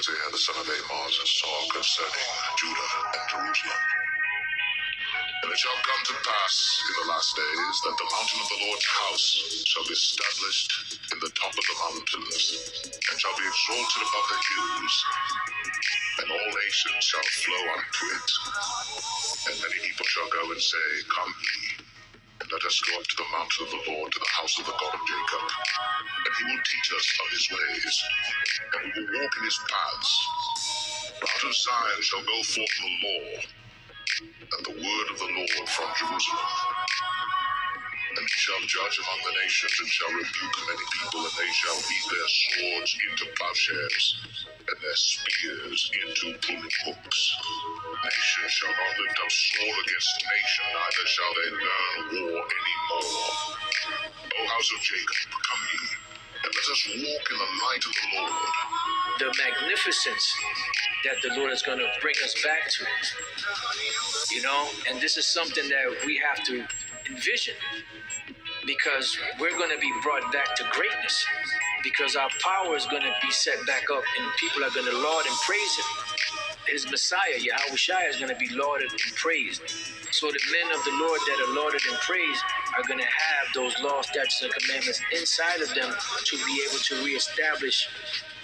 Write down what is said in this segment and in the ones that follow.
Isaiah the son of Amoz saw concerning Judah and Jerusalem. And it shall come to pass in the last days that the mountain of the Lord's house shall be established in the top of the mountains, and shall be exalted above the hills, and all nations shall flow unto it. And many people shall go and say, Come ye, and let us go up to the mountain of the Lord, to the house of the God of Jacob. And he will teach us of his ways, and we will walk in his paths. For out of Zion shall go forth the law, and the word of the Lord from Jerusalem. And he shall judge among the nations, and shall rebuke many people, and they shall beat their swords into plowshares, and their spears into pruning hooks. Nation shall not lift up sword against nation, neither shall they learn war any more. O house of Jacob, come ye, and let us walk in the light of the Lord. The magnificence that the Lord is going to bring us back to, and this is something that we have to envision, because we're going to be brought back to greatness, because our power is going to be set back up, and people are going to laud and praise him. His Messiah, Yahushua, is going to be lauded and praised. So the men of the Lord that are lauded and praised are going to have those laws, statutes, and commandments inside of them to be able to reestablish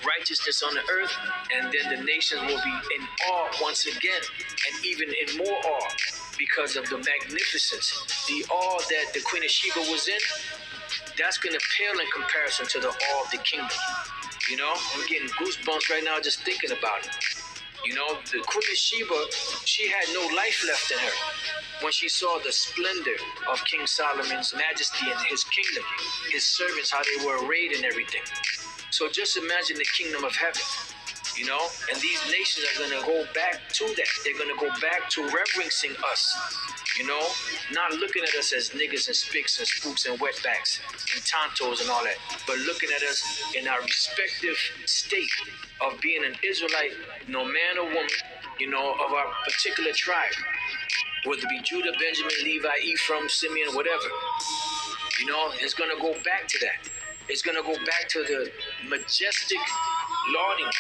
righteousness on the earth, and then the nations will be in awe once again, and even in more awe, because of the magnificence, the awe that the Queen of Sheba was in. That's going to pale in comparison to the awe of the kingdom. I'm getting goosebumps right now just thinking about it. The Queen of Sheba, she had no life left in her when she saw the splendor of King Solomon's majesty and his kingdom, his servants, how they were arrayed and everything. So just imagine the kingdom of heaven, and these nations are going to go back to that. They're going to go back to reverencing us, not looking at us as niggas and spicks and spooks and wetbacks and tontos and all that, but looking at us in our respective state of being an Israelite, man or woman, of our particular tribe, whether it be Judah, Benjamin, Levi, Ephraim, Simeon, whatever. It's going to go back to that. It's going to go back to the majestic lauding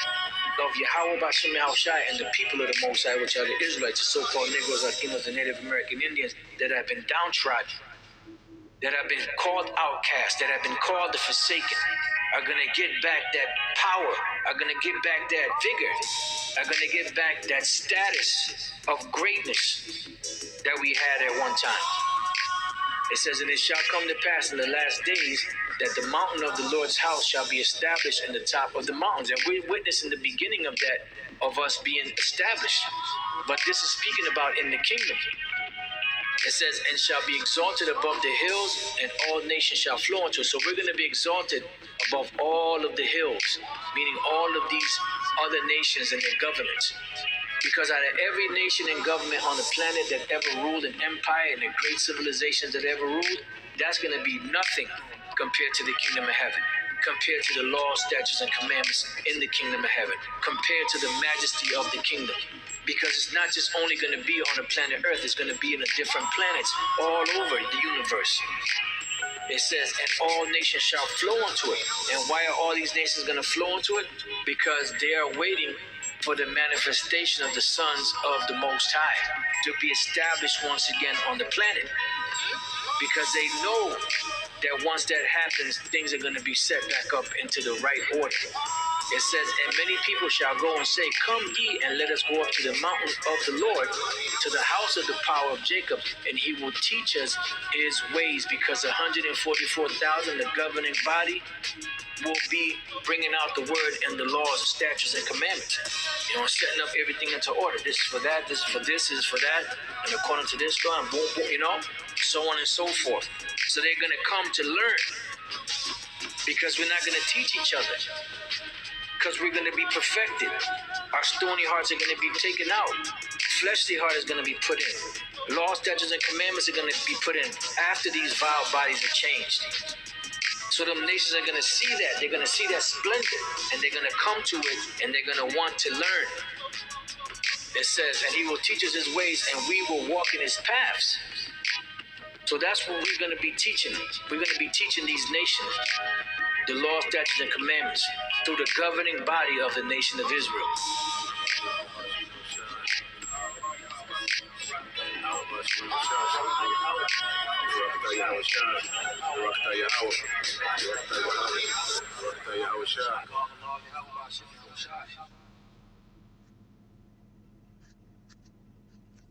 of Yahweh Bashem Yahushua and the people of the Most High, which are the Israelites, the so-called Negroes, Latinos, and Native American Indians that have been downtrodden, that have been called outcasts, that have been called the forsaken, are going to get back that power, are going to get back that vigor, are going to get back that status of greatness that we had at one time. It says, and it shall come to pass in the last days that the mountain of the Lord's house shall be established in the top of the mountains. And we're witnessing the beginning of that, of us being established. But this is speaking about in the kingdom. It says, and shall be exalted above the hills, and all nations shall flow unto it. So we're going to be exalted above all of the hills, meaning all of these other nations and their governments. Because out of every nation and government on the planet that ever ruled an empire, and the great civilizations that ever ruled, that's going to be nothing compared to the kingdom of heaven, compared to the laws, statutes, and commandments in the kingdom of heaven, compared to the majesty of the kingdom. Because it's not just only going to be on the planet Earth, it's going to be in the different planets all over the universe. It says, and all nations shall flow unto it. And why are all these nations going to flow into it? Because they are waiting for the manifestation of the sons of the Most High to be established once again on the planet. Because they know that once that happens, things are going to be set back up into the right order. It says, and many people shall go and say, come ye, and let us go up to the mountain of the Lord, to the house of the power of Jacob, and he will teach us his ways. Because 144,000, the governing body, will be bringing out the word and the laws, statutes, and commandments. Setting up everything into order. This is for that, this is for this, this is for that, and according to this law, and boom, boom, so on and so forth. So they're going to come to learn, because we're not going to teach each other, because we're going to be perfected. Our stony hearts are going to be taken out. Fleshly heart is going to be put in. Law, statutes, and commandments are going to be put in after these vile bodies are changed. So them nations are going to see that. They're going to see that splendor, and they're going to come to it, and they're going to want to learn. It says, and he will teach us his ways, and we will walk in his paths. So that's what we're going to be teaching. We're going to be teaching these nations the law, statutes, and commandments through the governing body of the nation of Israel.